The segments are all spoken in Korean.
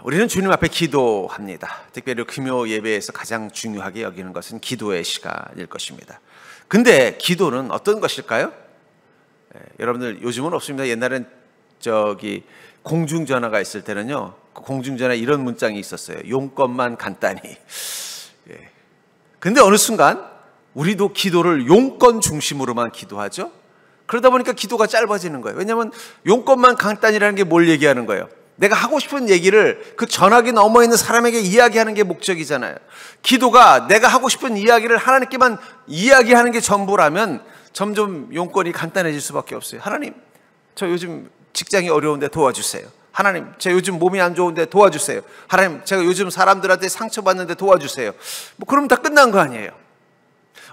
우리는 주님 앞에 기도합니다. 특별히 금요 예배에서 가장 중요하게 여기는 것은 기도의 시간일 것입니다. 근데 기도는 어떤 것일까요? 여러분들 요즘은 없습니다. 옛날엔 공중전화가 있을 때는요, 그 공중전화에 이런 문장이 있었어요. 용건만 간단히. 근데 어느 순간 우리도 기도를 용건 중심으로만 기도하죠. 그러다 보니까 기도가 짧아지는 거예요. 왜냐하면 용건만 간단히라는 게 뭘 얘기하는 거예요? 내가 하고 싶은 얘기를 그 전화기 넘어 있는 사람에게 이야기하는 게 목적이잖아요. 기도가 내가 하고 싶은 이야기를 하나님께만 이야기하는 게 전부라면 점점 용건이 간단해질 수밖에 없어요. 하나님, 저 요즘 직장이 어려운데 도와주세요. 하나님, 제가 요즘 몸이 안 좋은데 도와주세요. 하나님, 제가 요즘 사람들한테 상처받는데 도와주세요. 그러면 다 끝난 거 아니에요.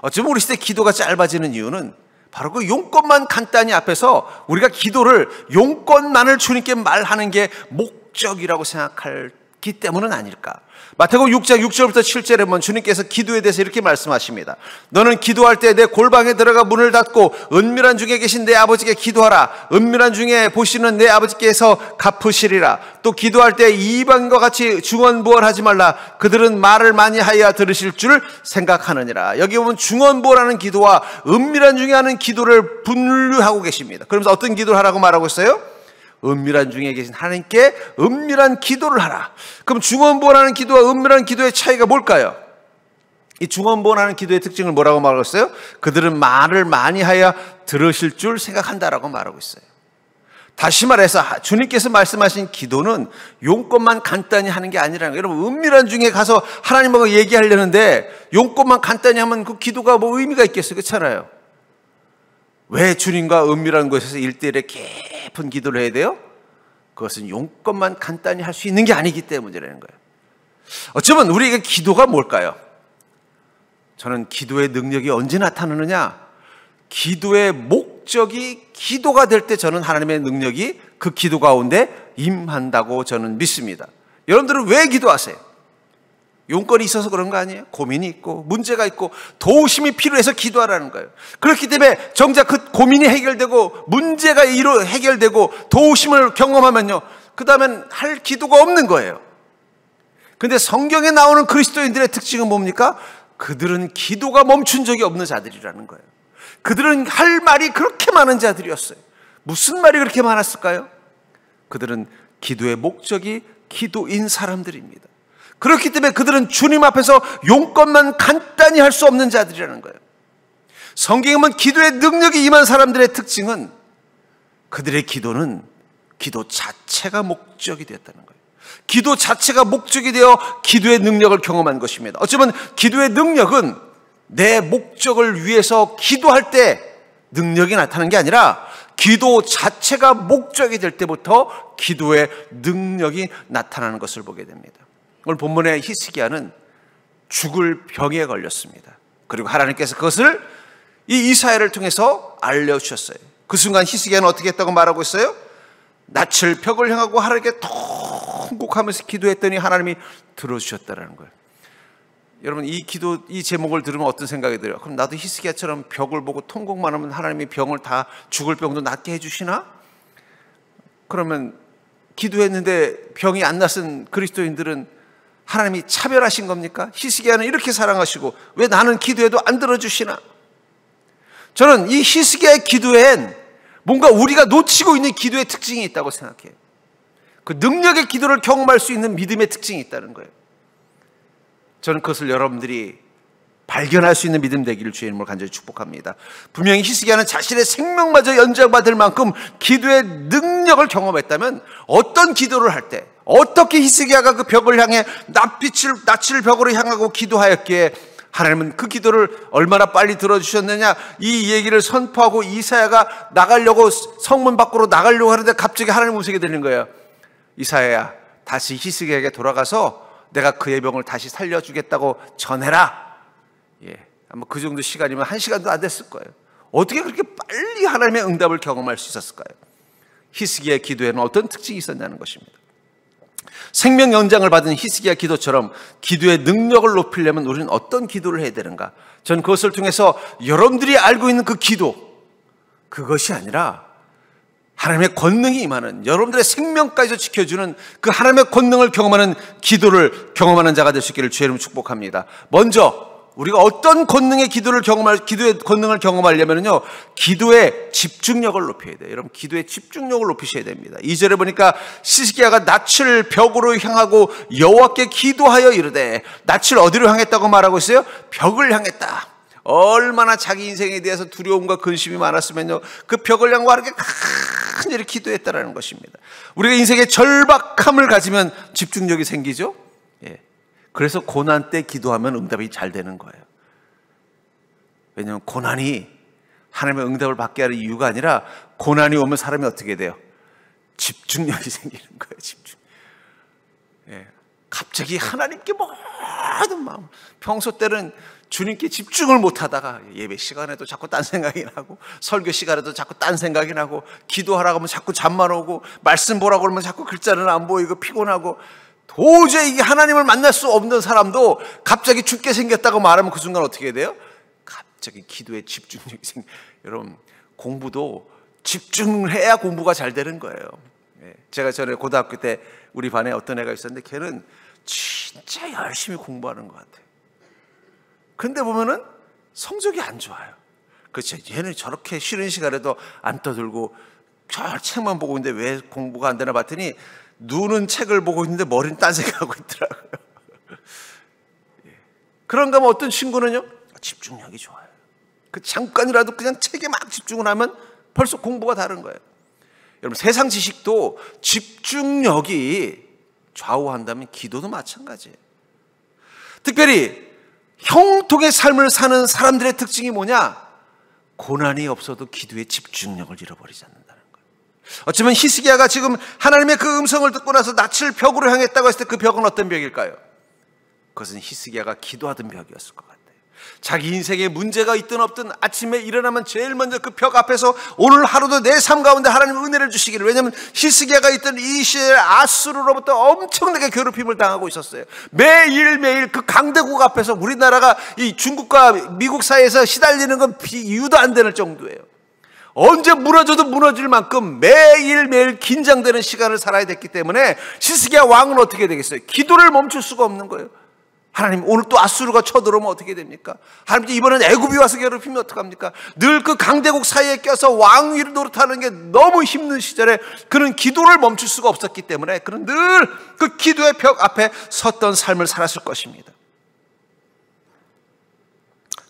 어쩌면 우리 시대 기도가 짧아지는 이유는 바로 그 용건만 간단히 앞에서 우리가 기도를 용건만을 주님께 말하는 게 목적이라고 생각하기 때문은 아닐까. 마태복음 6장 6절부터 7절에 보면 주님께서 기도에 대해서 이렇게 말씀하십니다. 너는 기도할 때 내 골방에 들어가 문을 닫고 은밀한 중에 계신 내 아버지께 기도하라. 은밀한 중에 보시는 내 아버지께서 갚으시리라. 또 기도할 때 이방인과 같이 중언부언하지 말라. 그들은 말을 많이 하여야 들으실 줄 생각하느니라. 여기 보면 중언부언하는 기도와 은밀한 중에 하는 기도를 분류하고 계십니다. 그러면서 어떤 기도를 하라고 말하고 있어요? 은밀한 중에 계신 하나님께 은밀한 기도를 하라. 그럼 중언부언하는 기도와 은밀한 기도의 차이가 뭘까요? 이 중언부언하는 기도의 특징을 뭐라고 말하고 있어요? 그들은 말을 많이 하여 들으실 줄 생각한다라고 말하고 있어요. 다시 말해서 주님께서 말씀하신 기도는 용건만 간단히 하는 게 아니라는 거예요. 여러분, 은밀한 중에 가서 하나님하고 얘기하려는데 용건만 간단히 하면 그 기도가 뭐 의미가 있겠어요? 그렇잖아요. 왜 주님과 은밀한 곳에서 1:1에 깊은 기도를 해야 돼요? 그것은 용건만 간단히 할 수 있는 게 아니기 때문이라는 거예요. 어쩌면 우리에게 기도가 뭘까요? 저는 기도의 능력이 언제 나타나느냐? 기도의 목적이 기도가 될 때 저는 하나님의 능력이 그 기도 가운데 임한다고 저는 믿습니다. 여러분들은 왜 기도하세요? 용건이 있어서 그런 거 아니에요? 고민이 있고 문제가 있고 도우심이 필요해서 기도하라는 거예요. 그렇기 때문에 정작 그 고민이 해결되고 문제가 해결되고 도우심을 경험하면요, 그 다음엔 할 기도가 없는 거예요. 근데 성경에 나오는 그리스도인들의 특징은 뭡니까? 그들은 기도가 멈춘 적이 없는 자들이라는 거예요. 그들은 할 말이 그렇게 많은 자들이었어요. 무슨 말이 그렇게 많았을까요? 그들은 기도의 목적이 기도인 사람들입니다. 그렇기 때문에 그들은 주님 앞에서 용건만 간단히 할 수 없는 자들이라는 거예요. 성경에 보면 기도의 능력이 임한 사람들의 특징은 그들의 기도는 기도 자체가 목적이 되었다는 거예요. 기도 자체가 목적이 되어 기도의 능력을 경험한 것입니다. 어쩌면 기도의 능력은 내 목적을 위해서 기도할 때 능력이 나타나는 게 아니라 기도 자체가 목적이 될 때부터 기도의 능력이 나타나는 것을 보게 됩니다. 오늘 본문의 히스기야는 죽을 병에 걸렸습니다. 그리고 하나님께서 그것을 이 이사야를 통해서 알려주셨어요. 그 순간 히스기야는 어떻게 했다고 말하고 있어요? 낯을 벽을 향하고 하나님께 통곡하면서 기도했더니 하나님이 들어주셨다는 거예요. 여러분, 이 제목을 들으면 어떤 생각이 들어요? 그럼 나도 히스기야처럼 벽을 보고 통곡만 하면 하나님이 병을 다 죽을 병도 낫게 해주시나? 그러면 기도했는데 병이 안 났은 그리스도인들은 하나님이 차별하신 겁니까? 히스기야는 이렇게 사랑하시고 왜 나는 기도해도 안 들어주시나? 저는 이 히스기야의 기도엔 뭔가 우리가 놓치고 있는 기도의 특징이 있다고 생각해요. 그 능력의 기도를 경험할 수 있는 믿음의 특징이 있다는 거예요. 저는 그것을 여러분들이 발견할 수 있는 믿음 되기를 주의 이름으로 간절히 축복합니다. 분명히 히스기야는 자신의 생명마저 연장받을 만큼 기도의 능력을 경험했다면 어떤 기도를 할 때, 어떻게 히스기야가 그 벽을 향해 낯을 벽으로 향하고 기도하였기에 하나님은 그 기도를 얼마나 빨리 들어주셨느냐, 이 얘기를 선포하고 이사야가 나가려고 성문 밖으로 나가려고 하는데 갑자기 하나님 음성이 들리는 거예요. 이사야야, 다시 히스기야에게 돌아가서 내가 그의 병을 다시 살려주겠다고 전해라. 아마 그 정도 시간이면 1시간도 안 됐을 거예요. 어떻게 그렇게 빨리 하나님의 응답을 경험할 수 있었을까요? 히스기야의 기도에는 어떤 특징이 있었냐는 것입니다. 생명 연장을 받은 히스기야 기도처럼 기도의 능력을 높이려면 우리는 어떤 기도를 해야 되는가? 전 그것을 통해서 여러분들이 알고 있는 그 기도, 그것이 아니라 하나님의 권능이 임하는, 여러분들의 생명까지도 지켜주는 그 하나님의 권능을 경험하는 기도를 경험하는 자가 될 수 있기를 주의 이름으로 축복합니다. 먼저 우리가 어떤 권능의 기도의 권능을 경험하려면요, 기도의 집중력을 높여야 돼요. 여러분, 기도의 집중력을 높이셔야 됩니다. 2절에 보니까 시스기야가 낯을 벽으로 향하고 여호와께 기도하여 이르되, 낯을 어디로 향했다고 말하고 있어요? 벽을 향했다. 얼마나 자기 인생에 대해서 두려움과 근심이 많았으면요, 그 벽을 향하고 이렇게 간절히 기도했다라는 것입니다. 우리가 인생에 절박함을 가지면 집중력이 생기죠. 예. 그래서 고난 때 기도하면 응답이 잘 되는 거예요. 왜냐하면 고난이 하나님의 응답을 받게 하는 이유가 아니라, 고난이 오면 사람이 어떻게 돼요? 집중력이 생기는 거예요. 집중. 예. 갑자기 하나님께 모든 마음, 평소 때는 주님께 집중을 못하다가 예배 시간에도 자꾸 딴 생각이 나고, 설교 시간에도 자꾸 딴 생각이 나고, 기도하라고 하면 자꾸 잠만 오고, 말씀 보라고 그러면 자꾸 글자는 안 보이고 피곤하고, 도저히 이게 하나님을 만날 수 없는 사람도 갑자기 죽게 생겼다고 말하면 그 순간 어떻게 돼요? 갑자기 기도에 집중력이 여러분, 공부도 집중을 해야 공부가 잘 되는 거예요. 제가 전에 고등학교 때 우리 반에 어떤 애가 있었는데, 걔는 진짜 열심히 공부하는 것 같아요. 근데 보면은 성적이 안 좋아요. 그렇죠. 얘는 저렇게 쉬는 시간에도 안 떠들고 저 책만 보고 있는데 왜 공부가 안 되나 봤더니, 눈은 책을 보고 있는데 머리는 딴 생각하고 있더라고요. 그런가 하면 어떤 친구는요, 집중력이 좋아요. 그 잠깐이라도 그냥 책에 막 집중을 하면 벌써 공부가 다른 거예요. 여러분, 세상 지식도 집중력이 좌우한다면 기도도 마찬가지예요. 특별히 형통의 삶을 사는 사람들의 특징이 뭐냐? 고난이 없어도 기도의 집중력을 잃어버리지 않는다는 거예요. 어쩌면 히스기야가 지금 하나님의 그 음성을 듣고 나서 낯을 벽으로 향했다고 했을 때 그 벽은 어떤 벽일까요? 그것은 히스기야가 기도하던 벽이었을 것 같아요. 자기 인생에 문제가 있든 없든 아침에 일어나면 제일 먼저 그 벽 앞에서 오늘 하루도 내 삶 가운데 하나님의 은혜를 주시기를, 왜냐하면 히스기야가 있던 이 시대에 아수르로부터 엄청나게 괴롭힘을 당하고 있었어요. 매일매일 그 강대국 앞에서 우리나라가 이 중국과 미국 사이에서 시달리는 건 이유도 안 되는 정도예요. 언제 무너져도 무너질 만큼 매일매일 긴장되는 시간을 살아야 됐기 때문에 히스기야 왕은 어떻게 되겠어요? 기도를 멈출 수가 없는 거예요. 하나님, 오늘 또 아수르가 쳐들어오면 어떻게 됩니까? 하나님, 이번엔 애굽이 와서 괴롭히면 어떡합니까? 늘 그 강대국 사이에 껴서 왕위를 노릇하는 게 너무 힘든 시절에 그는 기도를 멈출 수가 없었기 때문에 그는 늘 그 기도의 벽 앞에 섰던 삶을 살았을 것입니다.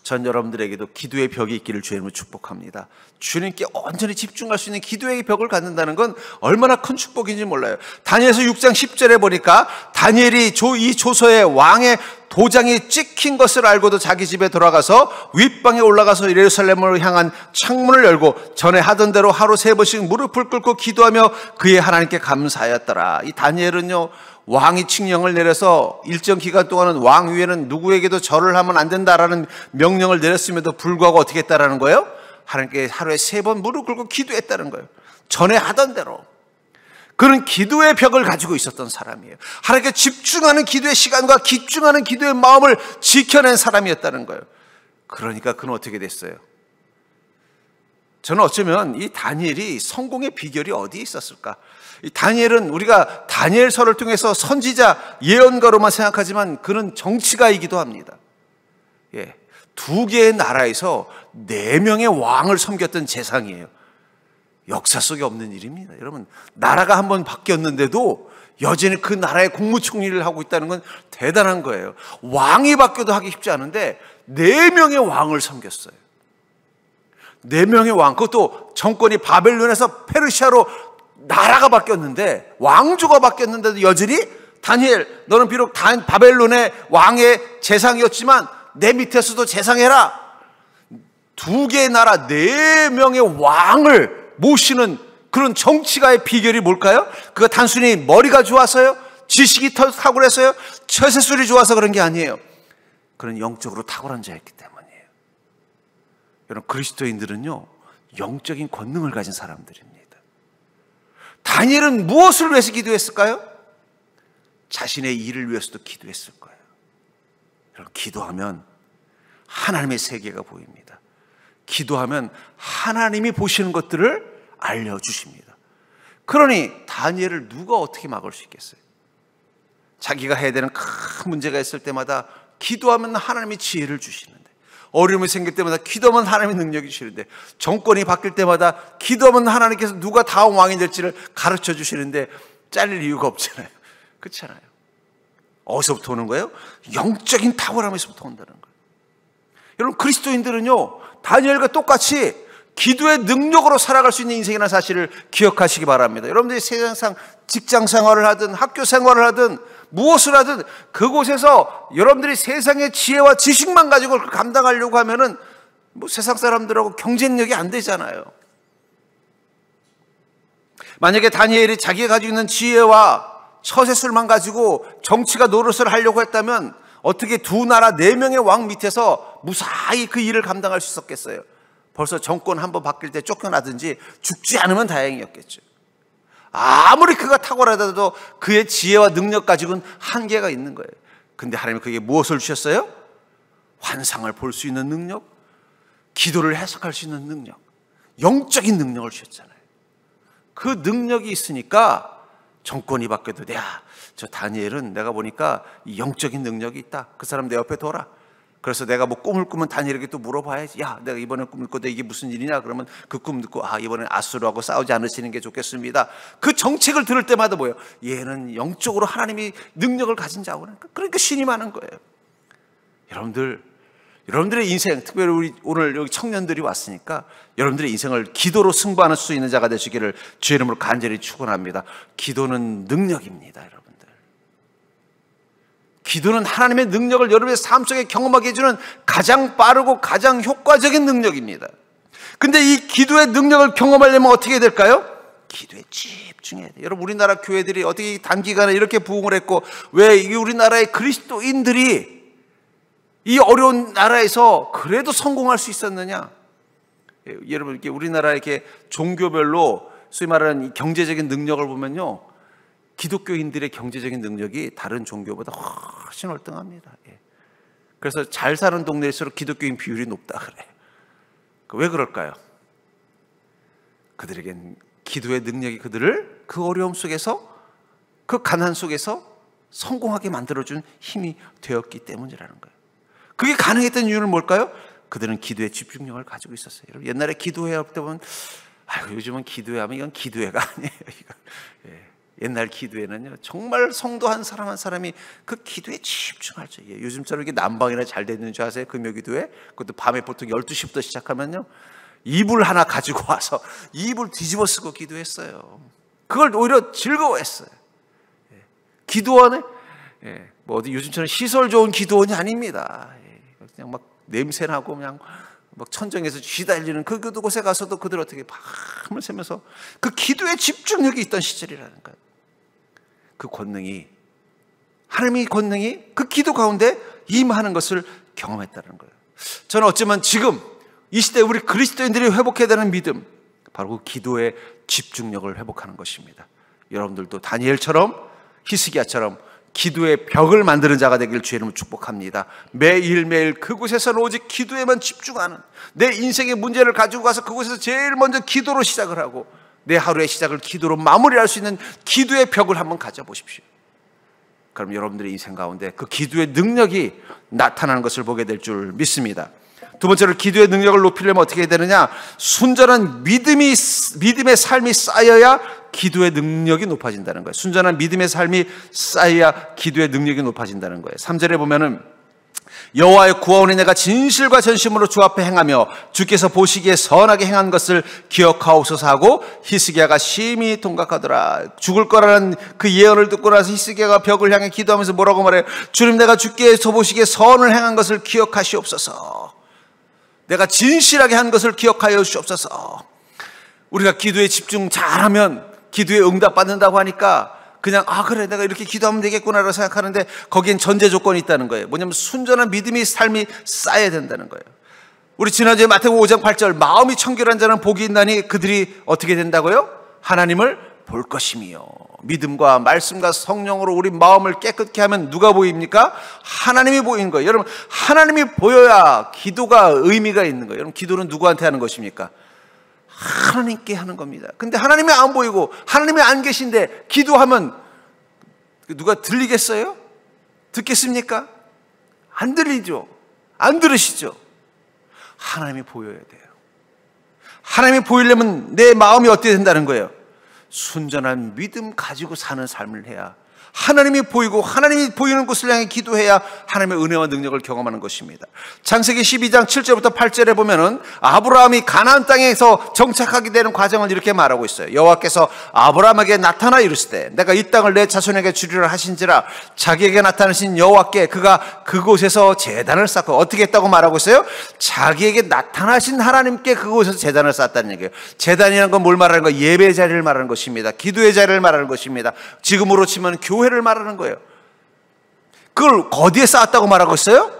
전 여러분들에게도 기도의 벽이 있기를 주님을 축복합니다. 주님께 온전히 집중할 수 있는 기도의 벽을 갖는다는 건 얼마나 큰 축복인지 몰라요. 다니엘서 6장 10절에 보니까 다니엘이 이 조서에 왕의 도장이 찍힌 것을 알고도 자기 집에 돌아가서 윗방에 올라가서 예루살렘으로 향한 창문을 열고 전에 하던 대로 하루 3번씩 무릎을 꿇고 기도하며 그의 하나님께 감사하였더라. 이 다니엘은요, 왕이 칙령을 내려서 일정 기간 동안은 왕 위에는 누구에게도 절을 하면 안 된다라는 명령을 내렸음에도 불구하고 어떻게 했다라는 거예요? 하나님께 하루에 3번 무릎 꿇고 기도했다는 거예요. 전에 하던 대로. 그는 기도의 벽을 가지고 있었던 사람이에요. 하나님께 집중하는 기도의 시간과 집중하는 기도의 마음을 지켜낸 사람이었다는 거예요. 그러니까 그는 어떻게 됐어요? 저는 어쩌면 이 다니엘이 성공의 비결이 어디에 있었을까? 이 다니엘은 우리가 다니엘서를 통해서 선지자, 예언가로만 생각하지만 그는 정치가이기도 합니다. 예, 2개의 나라에서 4명의 왕을 섬겼던 재상이에요. 역사 속에 없는 일입니다. 여러분, 나라가 한번 바뀌었는데도 여전히 그 나라의 국무총리를 하고 있다는 건 대단한 거예요. 왕이 바뀌어도 하기 쉽지 않은데 4명의 왕을 섬겼어요. 4명의 왕, 그것도 정권이 바벨론에서 페르시아로 나라가 바뀌었는데, 왕조가 바뀌었는데도 여전히 다니엘, 너는 비록 바벨론의 왕의 재상이었지만 내 밑에서도 재상해라. 2개의 나라 4명의 왕을 모시는 그런 정치가의 비결이 뭘까요? 그가 단순히 머리가 좋아서요? 지식이 탁월해서요? 처세술이 좋아서 그런 게 아니에요. 그런 영적으로 탁월한 자였기 때문이에요. 여러분, 그리스도인들은요, 영적인 권능을 가진 사람들입니다. 다니엘은 무엇을 위해서 기도했을까요? 자신의 일을 위해서도 기도했을 거예요. 여러분, 기도하면 하나님의 세계가 보입니다. 기도하면 하나님이 보시는 것들을 알려주십니다. 그러니 다니엘을 누가 어떻게 막을 수 있겠어요? 자기가 해야 되는 큰 문제가 있을 때마다 기도하면 하나님이 지혜를 주시는데, 어려움이 생길 때마다 기도하면 하나님의 능력이 주시는데, 정권이 바뀔 때마다 기도하면 하나님께서 누가 다음 왕이 될지를 가르쳐 주시는데 잘릴 이유가 없잖아요. 그렇잖아요. 어디서부터 오는 거예요? 영적인 탁월함에서부터 온다는 거예요. 여러분, 그리스도인들은요, 다니엘과 똑같이 기도의 능력으로 살아갈 수 있는 인생이라는 사실을 기억하시기 바랍니다. 여러분들이 세상상 직장 생활을 하든 학교 생활을 하든 무엇을 하든 그곳에서 여러분들이 세상의 지혜와 지식만 가지고 그걸 감당하려고 하면은 뭐 세상 사람들하고 경쟁력이 안 되잖아요. 만약에 다니엘이 자기가 가지고 있는 지혜와 처세술만 가지고 정치가 노릇을 하려고 했다면 어떻게 두 나라 4명의 왕 밑에서 무사히 그 일을 감당할 수 있었겠어요? 벌써 정권 한번 바뀔 때 쫓겨나든지 죽지 않으면 다행이었겠죠. 아무리 그가 탁월하다도 그의 지혜와 능력 가지고는 한계가 있는 거예요. 근데 하나님은 그에게 무엇을 주셨어요? 환상을 볼 수 있는 능력, 기도를 해석할 수 있는 능력, 영적인 능력을 주셨잖아요. 그 능력이 있으니까 정권이 바뀌어도 저 다니엘은 내가 보니까 영적인 능력이 있다. 그 사람 내 옆에 둬라. 그래서 내가 뭐 꿈을 꾸면 다니엘에게 또 물어봐야지. 야, 내가 이번에 꿈을 꿨는데 이게 무슨 일이냐? 그러면 그 꿈 듣고 이번엔 아수르하고 싸우지 않으시는 게 좋겠습니다. 그 정책을 들을 때마다 뭐예요? 얘는 영적으로 하나님이 능력을 가진 자고, 그러니까 신임하는 거예요. 여러분들의 인생, 특별히 우리 오늘 여기 청년들이 왔으니까 여러분들의 인생을 기도로 승부하는 수 있는 자가 되시기를 주의 이름으로 간절히 축원합니다. 기도는 능력입니다, 여러분들. 기도는 하나님의 능력을 여러분의 삶 속에 경험하게 해주는 가장 빠르고 가장 효과적인 능력입니다. 근데 이 기도의 능력을 경험하려면 어떻게 해야 될까요? 기도에 집중해야 돼요. 여러분, 우리나라 교회들이 어떻게 단기간에 이렇게 부흥을 했고, 왜 우리나라의 그리스도인들이 이 어려운 나라에서 그래도 성공할 수 있었느냐? 여러분, 이렇게 우리나라 이렇게 종교별로 소위 말하는 이 경제적인 능력을 보면요, 기독교인들의 경제적인 능력이 다른 종교보다 훨씬 월등합니다. 그래서 잘 사는 동네일수록 기독교인 비율이 높다 그래요. 왜 그럴까요? 그들에겐 기도의 능력이 그들을 그 어려움 속에서, 그 가난 속에서 성공하게 만들어준 힘이 되었기 때문이라는 거예요. 그게 가능했던 이유는 뭘까요? 그들은 기도의 집중력을 가지고 있었어요. 여러분, 옛날에 기도회 할 때 보면 요즘은 기도회 하면 이건 기도회가 아니에요. 옛날 기도회는요, 정말 성도 한 사람 한 사람이 그 기도에 집중하죠. 요즘처럼 이렇게 난방이나 잘 되는 줄 아세요? 금요기도회? 그것도 밤에 보통 12시부터 시작하면요, 이불 하나 가지고 와서 이불 뒤집어 쓰고 기도했어요. 그걸 오히려 즐거워했어요. 기도원에 뭐 어디 요즘처럼 시설 좋은 기도원이 아닙니다. 그냥 막 냄새나고 그냥 막 천정에서 쥐달리는 그 곳에 가서도 그들 어떻게 밤을 새면서 그 기도에 집중력이 있던 시절이라는 거예요. 그 권능이, 하나님의 권능이 그 기도 가운데 임하는 것을 경험했다는 거예요. 저는 어쩌면 지금 이 시대에 우리 그리스도인들이 회복해야 되는 믿음, 바로 그 기도의 집중력을 회복하는 것입니다. 여러분들도 다니엘처럼, 히스기야처럼 기도의 벽을 만드는 자가 되길 주의 이름으로 축복합니다. 매일매일 그곳에서는 오직 기도에만 집중하는, 내 인생의 문제를 가지고 가서 그곳에서 제일 먼저 기도로 시작을 하고 내 하루의 시작을 기도로 마무리할 수 있는 기도의 벽을 한번 가져보십시오. 그럼 여러분들의 인생 가운데 그 기도의 능력이 나타나는 것을 보게 될 줄 믿습니다. 두 번째로, 기도의 능력을 높이려면 어떻게 해야 되느냐? 순전한 믿음의 삶이 쌓여야 기도의 능력이 높아진다는 거예요. 순전한 믿음의 삶이 쌓여야 기도의 능력이 높아진다는 거예요. 3절에 보면은 여호와의 구원의 내가 진실과 전심으로 주 앞에 행하며 주께서 보시기에 선하게 행한 것을 기억하옵소서 하고, 히스기야가 심히 통각하더라. 죽을 거라는 그 예언을 듣고 나서 히스기야가 벽을 향해 기도하면서 뭐라고 말해요? 주님, 내가 주께서 보시기에 선을 행한 것을 기억하시옵소서. 내가 진실하게 한 것을 기억하여 주옵소서. 우리가 기도에 집중 잘하면 기도에 응답받는다고 하니까 그냥 그래, 내가 이렇게 기도하면 되겠구나라고 생각하는데 거기엔 전제 조건이 있다는 거예요. 뭐냐면 순전한 믿음의 삶이 쌓여야 된다는 거예요. 우리 지난주에 마태복음 5장 8절, 마음이 청결한 자는 복이 있나니 그들이 어떻게 된다고요? 하나님을 볼 것이며. 믿음과 말씀과 성령으로 우리 마음을 깨끗게 하면 누가 보입니까? 하나님이 보이는 거예요. 여러분, 하나님이 보여야 기도가 의미가 있는 거예요. 여러분, 기도는 누구한테 하는 것입니까? 하나님께 하는 겁니다. 근데 하나님이 안 보이고 하나님이 안 계신데 기도하면 누가 들리겠어요? 듣겠습니까? 안 들리죠. 안 들으시죠. 하나님이 보여야 돼요. 하나님이 보이려면 내 마음이 어떻게 된다는 거예요? 순전한 믿음 가지고 사는 삶을 해야, 하나님이 보이고 하나님이 보이는 곳을 향해 기도해야 하나님의 은혜와 능력을 경험하는 것입니다. 창세기 12장 7절부터 8절에 보면은 아브라함이 가나안 땅에서 정착하게 되는 과정을 이렇게 말하고 있어요. 여호와께서 아브라함에게 나타나 이르시되 내가 이 땅을 내 자손에게 주리라 하신지라. 자기에게 나타나신 여호와께 그가 그곳에서 제단을 쌓고, 어떻게 했다고 말하고 있어요? 자기에게 나타나신 하나님께 그곳에서 제단을 쌓았다는 얘기예요. 제단이라는 건 뭘 말하는 거예요? 예배 자리를 말하는 것입니다. 기도의 자리를 말하는 것입니다. 지금으로 치면 교회를 말하는 거예요. 그걸 어디에 쌓았다고 말하고 있어요?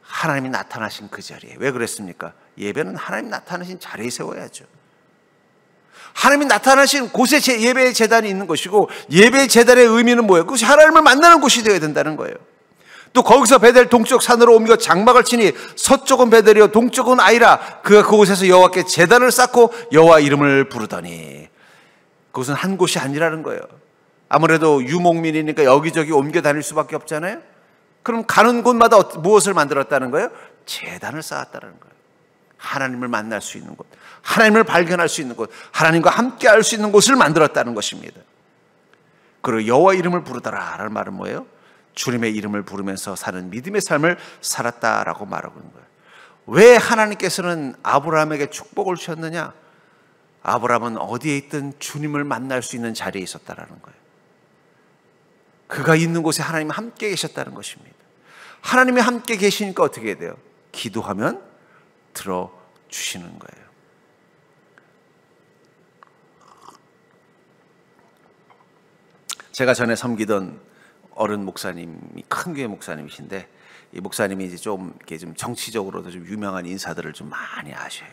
하나님이 나타나신 그 자리에. 왜 그랬습니까? 예배는 하나님 나타나신 자리에 세워야죠. 하나님이 나타나신 곳에 예배의 제단이 있는 것이고, 예배의 제단의 의미는 뭐예요? 그것이 하나님을 만나는 곳이 되어야 된다는 거예요. 또 거기서 베델 동쪽 산으로 옮겨 장막을 치니 서쪽은 베델이요 동쪽은 아이라. 그가 그곳에서 여호와께 제단을 쌓고 여호와 이름을 부르더니. 그것은 한 곳이 아니라는 거예요. 아무래도 유목민이니까 여기저기 옮겨 다닐 수밖에 없잖아요. 그럼 가는 곳마다 무엇을 만들었다는 거예요? 제단을 쌓았다는 거예요. 하나님을 만날 수 있는 곳, 하나님을 발견할 수 있는 곳, 하나님과 함께 할 수 있는 곳을 만들었다는 것입니다. 그리고 여호와 이름을 부르더라 라는 말은 뭐예요? 주님의 이름을 부르면서 사는 믿음의 삶을 살았다라고 말하고 있는 거예요. 왜 하나님께서는 아브라함에게 축복을 주셨느냐? 아브라함은 어디에 있든 주님을 만날 수 있는 자리에 있었다라는 거예요. 그가 있는 곳에 하나님이 함께 계셨다는 것입니다. 하나님이 함께 계시니까 어떻게 돼요? 기도하면 들어주시는 거예요. 제가 전에 섬기던 어른 목사님이 큰 교회 목사님이신데, 이 목사님이 이제 좀 정치적으로도 좀 유명한 인사들을 좀 많이 아셔요.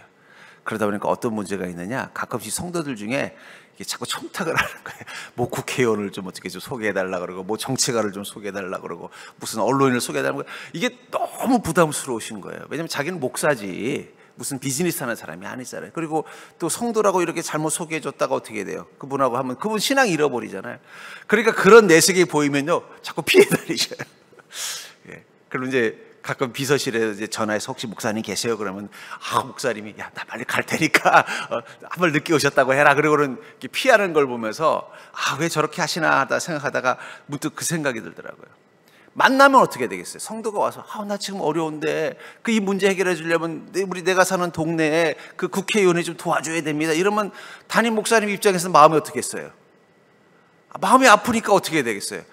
그러다 보니까 어떤 문제가 있느냐, 가끔씩 성도들 중에 자꾸 청탁을 하는 거예요. 뭐 국회의원을 좀 어떻게 좀 소개해달라 그러고, 뭐 정치가를 좀 소개해달라 그러고, 무슨 언론인을 소개해달라고. 이게 너무 부담스러우신 거예요. 왜냐면 자기는 목사지 무슨 비즈니스 하는 사람이 아니잖아요. 그리고 또 성도라고 이렇게 잘못 소개해줬다가 어떻게 돼요? 그분하고 하면 그분 신앙 잃어버리잖아요. 그러니까 그런 내색이 보이면요 자꾸 피해 다니셔요. 예. 그럼 이제 가끔 비서실에 이제 전화해서 혹시 목사님 계세요? 그러면 목사님이 야, 나 빨리 갈 테니까 한 번 늦게 오셨다고 해라. 그러고는 피하는 걸 보면서 왜 저렇게 하시나 하다 생각하다가 문득 그 생각이 들더라고요. 만나면 어떻게 되겠어요? 성도가 와서 나 지금 어려운데 이 문제 해결해 주려면 내가 사는 동네에 그 국회의원이 좀 도와줘야 됩니다. 이러면 담임 목사님 입장에서 마음이 어떻겠어요? 마음이 아프니까 어떻게 되겠어요?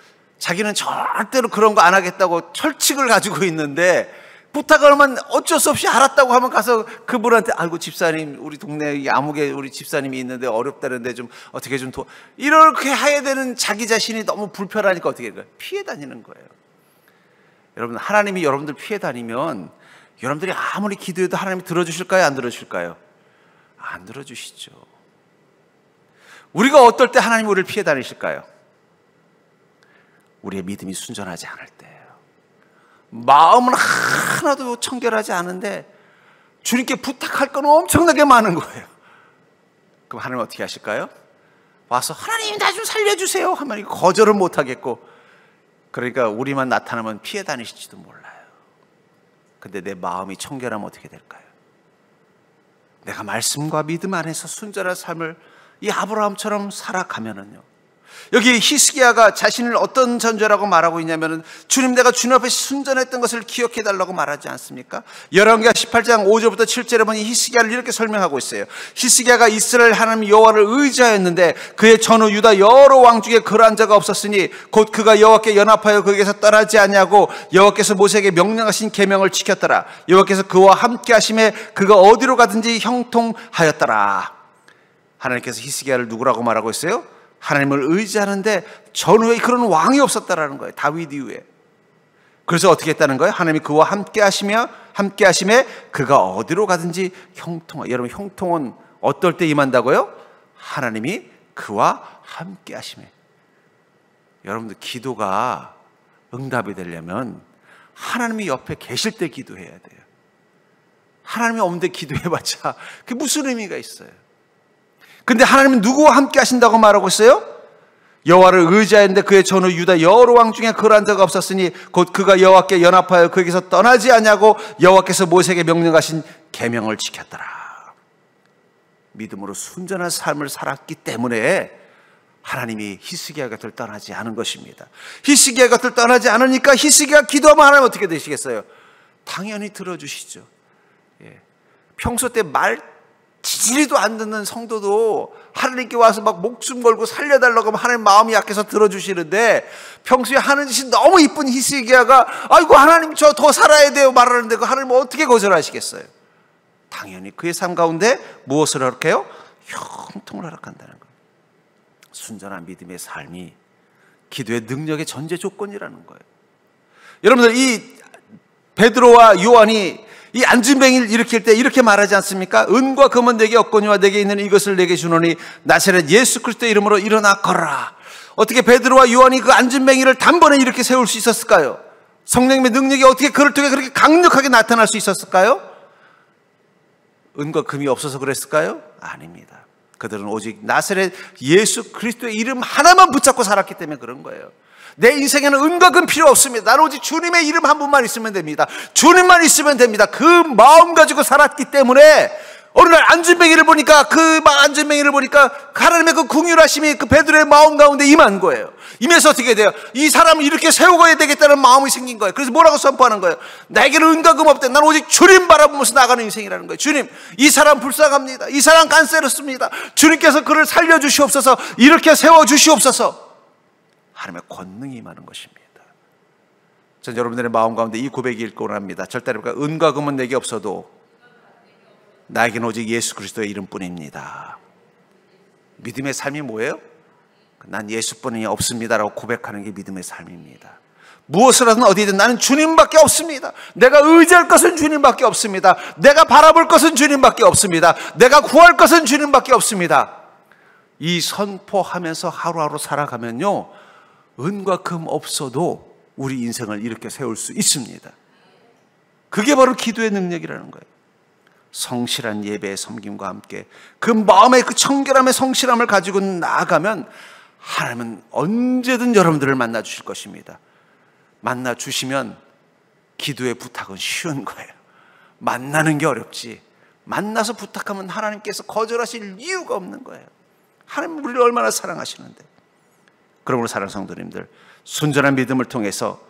자기는 절대로 그런 거 안 하겠다고 철칙을 가지고 있는데 부탁을 하면 어쩔 수 없이 알았다고 하면 가서 그분한테 아이고 집사님 우리 동네에 아무개 우리 집사님이 있는데 어렵다는데 좀 어떻게 좀 이렇게 해야 되는 자기 자신이 너무 불편하니까 어떻게 해요? 피해 다니는 거예요. 여러분, 하나님이 여러분들 피해 다니면 여러분들이 아무리 기도해도 하나님이 들어주실까요? 안 들어주실까요? 안 들어주시죠. 우리가 어떨 때 하나님이 우리를 피해 다니실까요? 우리의 믿음이 순전하지 않을 때예요. 마음은 하나도 청결하지 않은데 주님께 부탁할 건 엄청나게 많은 거예요. 그럼 하나님은 어떻게 하실까요? 와서 하나님 나 좀 살려주세요 하면 거절을 못 하겠고, 그러니까 우리만 나타나면 피해 다니실지도 몰라요. 근데 내 마음이 청결하면 어떻게 될까요? 내가 말씀과 믿음 안에서 순전한 삶을 이 아브라함처럼 살아가면은요, 여기 히스기야가 자신을 어떤 존재라고 말하고 있냐면은 주님 내가 주님 앞에 순전했던 것을 기억해 달라고 말하지 않습니까? 열왕기하 18장 5절부터 7절에 보니 히스기야를 이렇게 설명하고 있어요. 히스기야가 이스라엘 하나님 여호와를 의지하였는데 그의 전후 유다 여러 왕 중에 그러한 자가 없었으니 곧 그가 여호와께 연합하여 그에게서 떠나지 아니하고 여호와께서 모세에게 명령하신 계명을 지켰더라. 여호와께서 그와 함께 하심에 그가 어디로 가든지 형통하였더라. 하나님께서 히스기야를 누구라고 말하고 있어요? 하나님을 의지하는데 전후에 그런 왕이 없었다라는 거예요. 다윗 이후에. 그래서 어떻게 했다는 거예요? 하나님이 그와 함께 하심에 그가 어디로 가든지 형통하. 여러분, 형통은 어떨 때 임한다고요? 하나님이 그와 함께 하심에. 여러분들 기도가 응답이 되려면 하나님이 옆에 계실 때 기도해야 돼요. 하나님이 없는데 기도해봤자 그게 무슨 의미가 있어요? 근데 하나님은 누구와 함께 하신다고 말하고 있어요? 여호와를 의지하였는데 그의 전후 유다 여러 왕 중에 그러한 자가 없었으니 곧 그가 여호와께 연합하여 그에게서 떠나지 아니하고 여호와께서 모세에게 명령하신 계명을 지켰더라. 믿음으로 순전한 삶을 살았기 때문에 하나님이 히스기야 곁을 떠나지 않은 것입니다. 히스기야 곁을 떠나지 않으니까 히스기야 기도하면 하나님 어떻게 되시겠어요? 당연히 들어주시죠. 평소 때 말 지지리도 안 듣는 성도도 하나님께 와서 막 목숨 걸고 살려달라고 하면 하나님 마음이 약해서 들어주시는데, 평소에 하는 짓이 너무 이쁜 히스기야가 아이고 하나님 저 더 살아야 돼요 말하는데 그 하나님 어떻게 거절하시겠어요? 당연히 그의 삶 가운데 무엇을 허락해요? 형통을 허락한다는 거예요. 순전한 믿음의 삶이 기도의 능력의 전제 조건이라는 거예요. 여러분들, 이 베드로와 요한이 이 안진뱅이를 일으킬 때 이렇게 말하지 않습니까? 은과 금은 내게 없거니와 내게 있는 이것을 내게 주노니 나사렛 예수 그리스도의 이름으로 일어나 걸어라. 어떻게 베드로와 요한이 그 안진뱅이를 단번에 이렇게 세울 수 있었을까요? 성령님의 능력이 어떻게 그를 통해 그렇게 강력하게 나타날 수 있었을까요? 은과 금이 없어서 그랬을까요? 아닙니다. 그들은 오직 나사렛 예수 그리스도의 이름 하나만 붙잡고 살았기 때문에 그런 거예요. 내 인생에는 은과 금 필요 없습니다. 나는 오직 주님의 이름 한 분만 있으면 됩니다. 주님만 있으면 됩니다. 그 마음 가지고 살았기 때문에 어느 날 안진뱅이를 보니까 하나님의 그 긍휼하심이 그 베드로의 마음 가운데 임한 거예요. 임해서 어떻게 돼요? 이 사람을 이렇게 세우고야 되겠다는 마음이 생긴 거예요. 그래서 뭐라고 선포하는 거예요? 나에게는 은과 금 없대. 난 오직 주님 바라보면서 나가는 인생이라는 거예요. 주님, 이 사람 불쌍합니다. 이 사람 간세롭습니다. 주님께서 그를 살려주시옵소서. 이렇게 세워주시옵소서. 하나님의 권능이 임하는 것입니다. 전 여러분들의 마음 가운데 이 고백이 읽고 합니다. 절대로 은과 금은 내게 없어도 나에게는 오직 예수 그리스도의 이름뿐입니다. 믿음의 삶이 뭐예요? 난 예수뿐이 없습니다라고 고백하는 게 믿음의 삶입니다. 무엇을 하든 어디든 나는 주님밖에 없습니다. 내가 의지할 것은 주님밖에 없습니다. 내가 바라볼 것은 주님밖에 없습니다. 내가 구할 것은 주님밖에 없습니다. 이 선포하면서 하루하루 살아가면요, 은과 금 없어도 우리 인생을 이렇게 세울 수 있습니다. 그게 바로 기도의 능력이라는 거예요. 성실한 예배의 섬김과 함께 그 마음의 그 청결함의 성실함을 가지고 나아가면 하나님은 언제든 여러분들을 만나 주실 것입니다. 만나 주시면 기도의 부탁은 쉬운 거예요. 만나는 게 어렵지, 만나서 부탁하면 하나님께서 거절하실 이유가 없는 거예요. 하나님은 우리를 얼마나 사랑하시는데. 그러므로 사랑하는 성도님들, 순전한 믿음을 통해서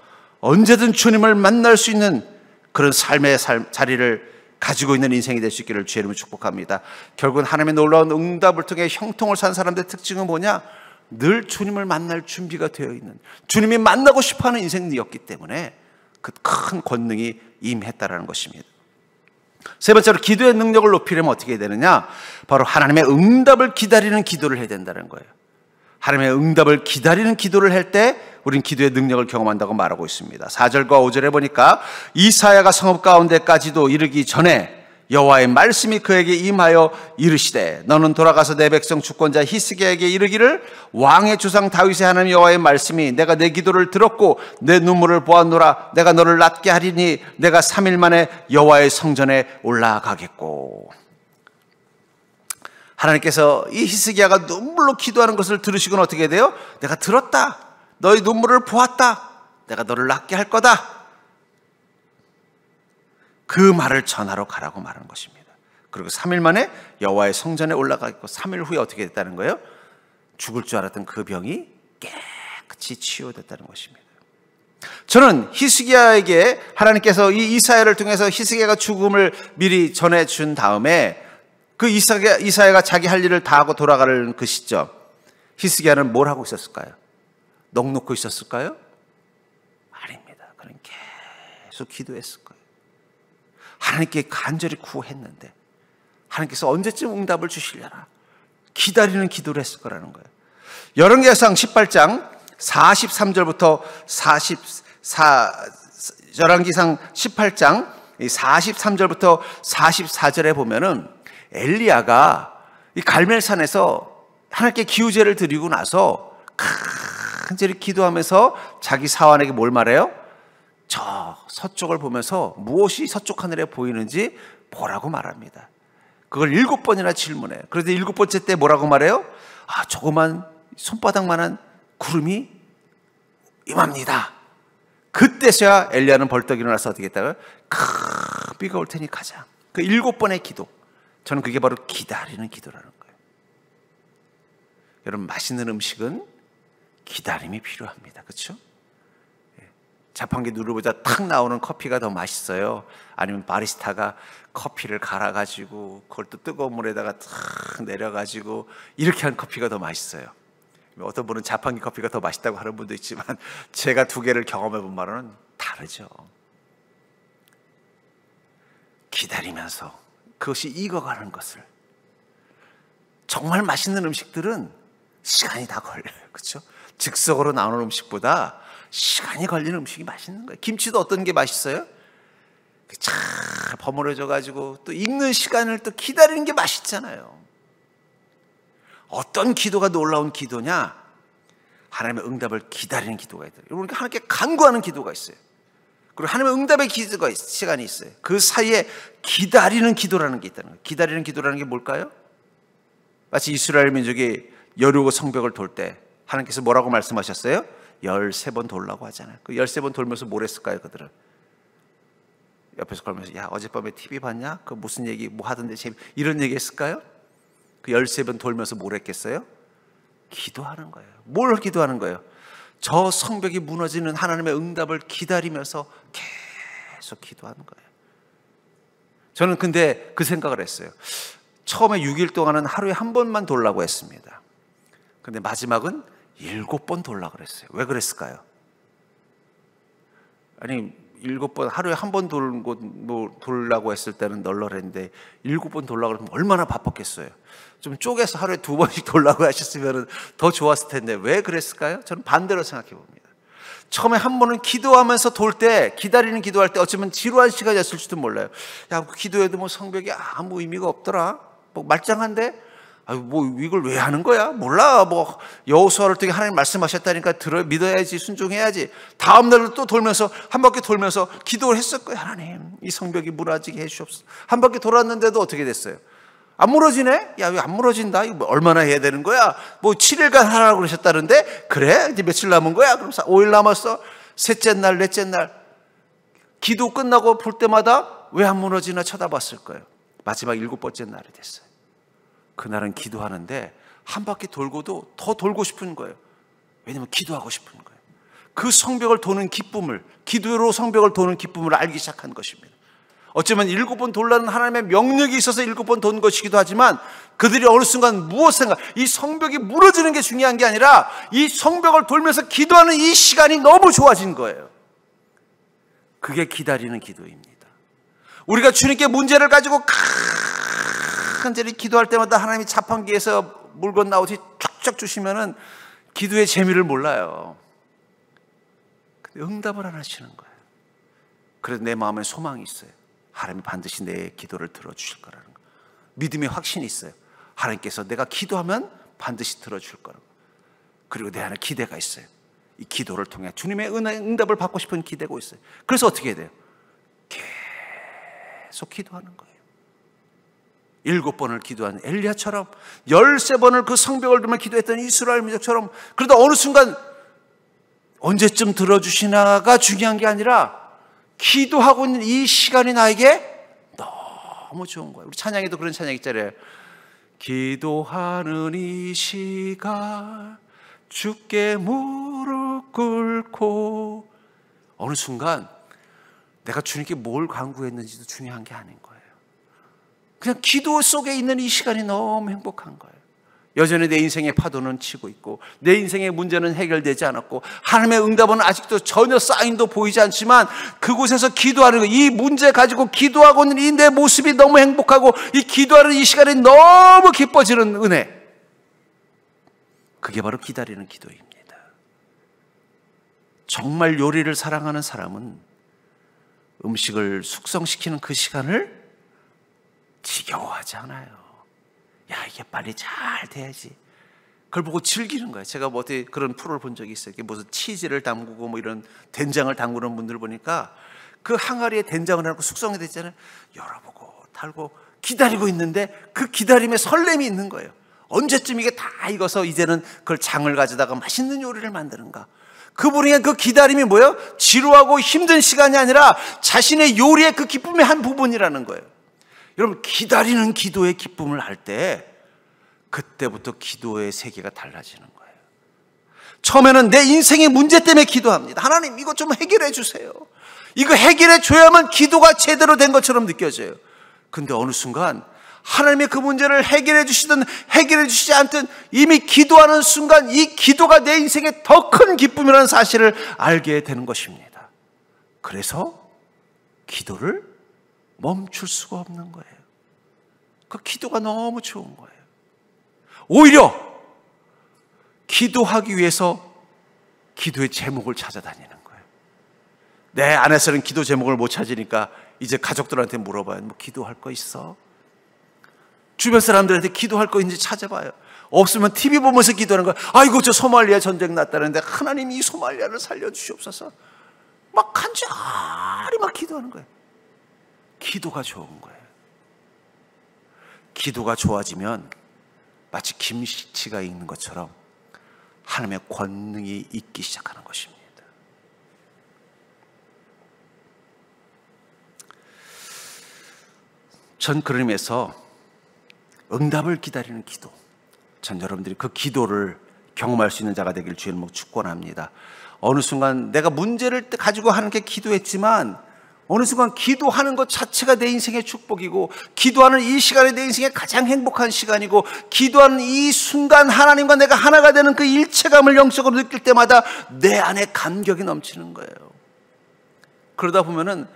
언제든 주님을 만날 수 있는 그런 삶의 자리를 가지고 있는 인생이 될 수 있기를 주의 이름으로 축복합니다. 결국은 하나님의 놀라운 응답을 통해 형통을 산 사람들의 특징은 뭐냐? 늘 주님을 만날 준비가 되어 있는, 주님이 만나고 싶어하는 인생이었기 때문에 그 큰 권능이 임했다라는 것입니다. 세 번째로 기도의 능력을 높이려면 어떻게 해야 되느냐? 바로 하나님의 응답을 기다리는 기도를 해야 된다는 거예요. 하나님의 응답을 기다리는 기도를 할 때 우린 기도의 능력을 경험한다고 말하고 있습니다. 4절과 5절에 보니까 이사야가 성읍 가운데까지도 이르기 전에 여호와의 말씀이 그에게 임하여 이르시되 너는 돌아가서 내 백성 주권자 히스기야에게 이르기를 왕의 조상 다윗의 하나님 여호와의 말씀이 내가 내 기도를 들었고 내 눈물을 보았노라. 내가 너를 낫게 하리니 내가 3일 만에 여호와의 성전에 올라가겠고. 하나님께서 이 히스기야가 눈물로 기도하는 것을 들으시고는 어떻게 돼요? 내가 들었다. 너의 눈물을 보았다. 내가 너를 낫게 할 거다. 그 말을 전하러 가라고 말하는 것입니다. 그리고 3일 만에 여호와의 성전에 올라가겠고 3일 후에 어떻게 됐다는 거예요? 죽을 줄 알았던 그 병이 깨끗이 치유됐다는 것입니다. 저는 히스기야에게 하나님께서 이 이사야를 통해서 히스기야가 죽음을 미리 전해준 다음에 그 이사야가 자기 할 일을 다 하고 돌아가는 그 시점, 히스기야는 뭘 하고 있었을까요? 넋 놓고 있었을까요? 아닙니다. 그는 계속 기도했을 거예요. 하나님께 간절히 구했는데 하나님께서 언제쯤 응답을 주시려나 기다리는 기도를 했을 거라는 거예요. 열왕기상 18장 43절부터 열왕기상 18장 43절부터 44절에 보면은 엘리야가 이 갈멜산에서 하나님께 기후제를 드리고 나서 간절히 기도하면서 자기 사환에게 뭘 말해요? 저 서쪽을 보면서 무엇이 서쪽 하늘에 보이는지 보라고 말합니다. 그걸 7번이나 질문해요. 그런데 7번째 때 뭐라고 말해요? 조그만 손바닥만한 구름이 임합니다. 그때서야 엘리야는 벌떡 일어나서 어떻게 했다고요? 비가 올 테니 가자. 그 7번의 기도, 저는 그게 바로 기다리는 기도라는 거예요. 여러분, 맛있는 음식은 기다림이 필요합니다. 그렇죠? 자판기 누르보자 탁 나오는 커피가 더 맛있어요? 아니면 바리스타가 커피를 갈아가지고 그걸 또 뜨거운 물에다가 탁 내려가지고 이렇게 한 커피가 더 맛있어요? 어떤 분은 자판기 커피가 더 맛있다고 하는 분도 있지만 제가 두 개를 경험해 본 바로는 다르죠. 기다리면서 그것이 익어가는 것을. 정말 맛있는 음식들은 시간이 다 걸려요. 그렇죠? 즉석으로 나오는 음식보다 시간이 걸리는 음식이 맛있는 거예요. 김치도 어떤 게 맛있어요? 잘 버무려져 가지고 또 익는 시간을 또 기다리는 게 맛있잖아요. 어떤 기도가 놀라운 기도냐? 하나님의 응답을 기다리는 기도가 있어요. 여러분, 하나님께 간구하는 기도가 있어요. 그리고 하나님의 응답의 기도가 시간이 있어요. 그 사이에 기다리는 기도라는 게 있다는 거예요. 기다리는 기도라는 게 뭘까요? 마치 이스라엘 민족이 여리고 성벽을 돌 때 하나님께서 뭐라고 말씀하셨어요? 13번 돌라고 하잖아요. 그 13번 돌면서 뭘 했을까요, 그들은? 옆에서 걸면서, 야, 어젯밤에 TV 봤냐? 그 무슨 얘기 뭐 하던데 이런 얘기 했을까요? 그 13번 돌면서 뭘 했겠어요? 기도하는 거예요. 뭘 기도하는 거예요? 저 성벽이 무너지는 하나님의 응답을 기다리면서 계속 기도하는 거예요. 저는 근데 그 생각을 했어요. 처음에 6일 동안은 하루에 한 번만 돌라고 했습니다. 근데 마지막은 7번 돌라고 그랬어요. 왜 그랬을까요? 아니, 7번, 하루에 한 번 돌라고 했을 때는 널널했는데 7번 돌라고 그러면 얼마나 바빴겠어요. 좀 쪼개서 하루에 2번씩 돌라고 하셨으면 더 좋았을 텐데 왜 그랬을까요? 저는 반대로 생각해 봅니다. 처음에 한 번은 기도하면서 돌 때, 기다리는 기도할 때 어쩌면 지루한 시간이었을지도 몰라요. 야, 기도해도 뭐 성벽이 아무 의미가 없더라. 뭐 말짱한데? 뭐 이걸 왜 하는 거야? 몰라. 뭐 여호수아를 통해 하나님 말씀하셨다니까 믿어야지, 순종해야지. 다음 날로 또 돌면서 한 바퀴 돌면서 기도를 했을 거예요. 하나님, 이 성벽이 무너지게 해주옵소서. 한 바퀴 돌았는데도 어떻게 됐어요? 안 무너지네? 야, 왜 안 무너진다? 이거 얼마나 해야 되는 거야? 뭐 7일간 하라고 그러셨다는데? 그래? 이제 며칠 남은 거야? 그럼 5일 남았어? 셋째 날, 넷째 날 기도 끝나고 볼 때마다 왜 안 무너지나 쳐다봤을 거예요. 마지막 7번째 날이 됐어요. 그날은 기도하는데 한 바퀴 돌고도 더 돌고 싶은 거예요. 왜냐하면 기도하고 싶은 거예요. 그 성벽을 도는 기쁨을, 기도로 성벽을 도는 기쁨을 알기 시작한 것입니다. 어쩌면 7번 돌라는 하나님의 명령이 있어서 7번 돈 것이기도 하지만 그들이 어느 순간 무엇 이 성벽이 무너지는 게 중요한 게 아니라 이 성벽을 돌면서 기도하는 이 시간이 너무 좋아진 거예요. 그게 기다리는 기도입니다. 우리가 주님께 문제를 가지고 간절히 기도할 때마다 하나님이 자판기에서 물건 나오듯이 쫙쫙 주시면은 기도의 재미를 몰라요. 근데 응답을 안 하시는 거예요. 그래서 내 마음에 소망이 있어요. 하나님이 반드시 내 기도를 들어주실 거라는 거. 믿음의 확신이 있어요. 하나님께서 내가 기도하면 반드시 들어줄 거라고. 그리고 내 안에 기대가 있어요. 이 기도를 통해 주님의 응답을 받고 싶은 기대가 있어요. 그래서 어떻게 해야 돼요? 계속 기도하는 거예요. 7번을 기도한 엘리야처럼 13번을 그 성벽을 두며 기도했던 이스라엘 민족처럼. 그러다 어느 순간 언제쯤 들어주시나가 중요한 게 아니라 기도하고 있는 이 시간이 나에게 너무 좋은 거예요. 우리 찬양에도 그런 찬양 있잖아요. 기도하는 이 시간 주께 무릎 꿇고. 어느 순간 내가 주님께 뭘 간구했는지도 중요한 게 아닌 거예요. 그냥 기도 속에 있는 이 시간이 너무 행복한 거예요. 여전히 내 인생의 파도는 치고 있고 내 인생의 문제는 해결되지 않았고 하나님의 응답은 아직도 전혀 사인도 보이지 않지만 그곳에서 기도하는 거, 이 문제 가지고 기도하고 있는 이 내 모습이 너무 행복하고 이 기도하는 이 시간이 너무 기뻐지는 은혜, 그게 바로 기다리는 기도입니다. 정말 요리를 사랑하는 사람은 음식을 숙성시키는 그 시간을 지겨워하지 않아요. 야, 이게 빨리 잘 돼야지. 그걸 보고 즐기는 거예요. 제가 뭐 어떻게 그런 프로를 본 적이 있어요. 무슨 치즈를 담그고 뭐 이런 된장을 담그는 분들 보니까 그 항아리에 된장을 해놓고 숙성이 됐잖아요. 열어보고 달고 기다리고 있는데 그 기다림에 설렘이 있는 거예요. 언제쯤 이게 다 익어서 이제는 그걸 장을 가져다가 맛있는 요리를 만드는가. 그분에게 그 기다림이 뭐예요? 지루하고 힘든 시간이 아니라 자신의 요리의 그 기쁨의 한 부분이라는 거예요. 여러분, 기다리는 기도의 기쁨을 할 때 그때부터 기도의 세계가 달라지는 거예요. 처음에는 내 인생의 문제 때문에 기도합니다. 하나님, 이것 좀 해결해 주세요. 이거 해결해 줘야만 기도가 제대로 된 것처럼 느껴져요. 근데 어느 순간 하나님의 그 문제를 해결해 주시든 해결해 주시지 않든 이미 기도하는 순간 이 기도가 내 인생의 더 큰 기쁨이라는 사실을 알게 되는 것입니다. 그래서 기도를 멈출 수가 없는 거예요. 그 기도가 너무 좋은 거예요. 오히려 기도하기 위해서 기도의 제목을 찾아다니는 거예요. 내 안에서는 기도 제목을 못 찾으니까 이제 가족들한테 물어봐요. 뭐 기도할 거 있어? 주변 사람들한테 기도할 거 있는지 찾아봐요. 없으면 TV 보면서 기도하는 거예요. 아이고, 저 소말리아 전쟁 났다는데 하나님 이 소말리아를 살려주시옵소서. 막 간절히 막 기도하는 거예요. 기도가 좋은 거예요. 기도가 좋아지면 마치 김치가 익는 것처럼 하나님의 권능이 있기 시작하는 것입니다. 전 그런 의미에서 응답을 기다리는 기도, 전 여러분들이 그 기도를 경험할 수 있는 자가 되길 주의 이름으로 축원합니다. 어느 순간 내가 문제를 가지고 하는 게 기도했지만 어느 순간 기도하는 것 자체가 내 인생의 축복이고, 기도하는 이 시간이 내 인생의 가장 행복한 시간이고, 기도하는 이 순간 하나님과 내가 하나가 되는 그 일체감을 영적으로 느낄 때마다 내 안에 감격이 넘치는 거예요. 그러다 보면은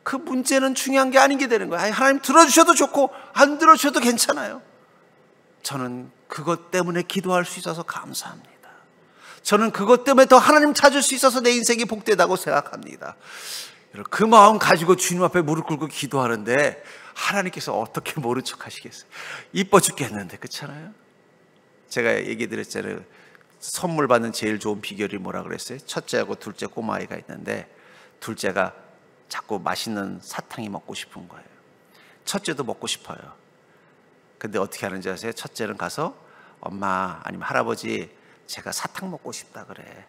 그 문제는 중요한 게 아닌 게 되는 거예요. 하나님 들어주셔도 좋고 안 들어주셔도 괜찮아요. 저는 그것 때문에 기도할 수 있어서 감사합니다. 저는 그것 때문에 더 하나님 찾을 수 있어서 내 인생이 복되다고 생각합니다. 그 마음 가지고 주님 앞에 무릎 꿇고 기도하는데 하나님께서 어떻게 모른 척 하시겠어요? 이뻐 죽겠는데, 그렇잖아요? 제가 얘기 드렸잖아요. 선물 받는 제일 좋은 비결이 뭐라 그랬어요? 첫째하고 둘째 꼬마아이가 있는데 둘째가 자꾸 맛있는 사탕이 먹고 싶은 거예요. 첫째도 먹고 싶어요. 근데 어떻게 하는지 아세요? 첫째는 가서 엄마 아니면 할아버지, 제가 사탕 먹고 싶다 그래.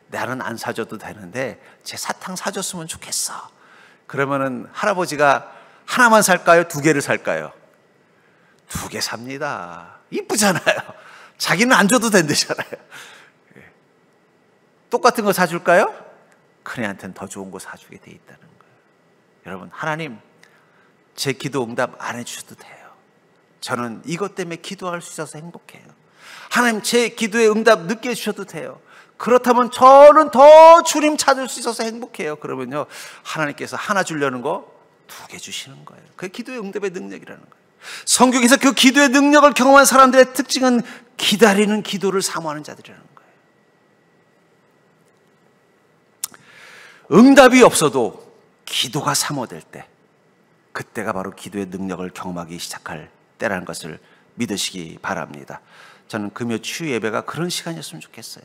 나는 안 사줘도 되는데 제 사탕 사줬으면 좋겠어. 그러면은 할아버지가 하나만 살까요? 두 개를 살까요? 두 개 삽니다. 이쁘잖아요. 자기는 안 줘도 된대잖아요. 똑같은 거 사줄까요? 큰애한테는 더 좋은 거 사주게 돼 있다는 거예요. 여러분, 하나님 제 기도 응답 안 해주셔도 돼요. 저는 이것 때문에 기도할 수 있어서 행복해요. 하나님 제 기도의 응답 늦게 해주셔도 돼요. 그렇다면 저는 더 주님 찾을 수 있어서 행복해요. 그러면요, 하나님께서 하나 주려는 거 두 개 주시는 거예요. 그게 기도의 응답의 능력이라는 거예요. 성경에서 그 기도의 능력을 경험한 사람들의 특징은 기다리는 기도를 사모하는 자들이라는 거예요. 응답이 없어도 기도가 사모될 때, 그때가 바로 기도의 능력을 경험하기 시작할 때라는 것을 믿으시기 바랍니다. 저는 금요 치유 예배가 그런 시간이었으면 좋겠어요.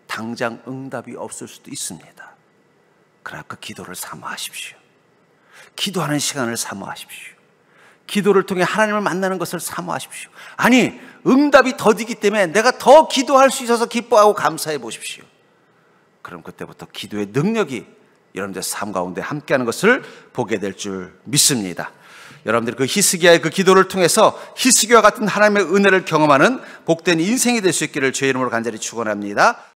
당장 응답이 없을 수도 있습니다. 그러나 그 기도를 사모하십시오. 기도하는 시간을 사모하십시오. 기도를 통해 하나님을 만나는 것을 사모하십시오. 아니, 응답이 더디기 때문에 내가 더 기도할 수 있어서 기뻐하고 감사해 보십시오. 그럼 그때부터 기도의 능력이 여러분들의 삶 가운데 함께하는 것을 보게 될 줄 믿습니다. 여러분들이 그 히스기야의 그 기도를 통해서 히스기야와 같은 하나님의 은혜를 경험하는 복된 인생이 될 수 있기를 주의 이름으로 간절히 축원합니다.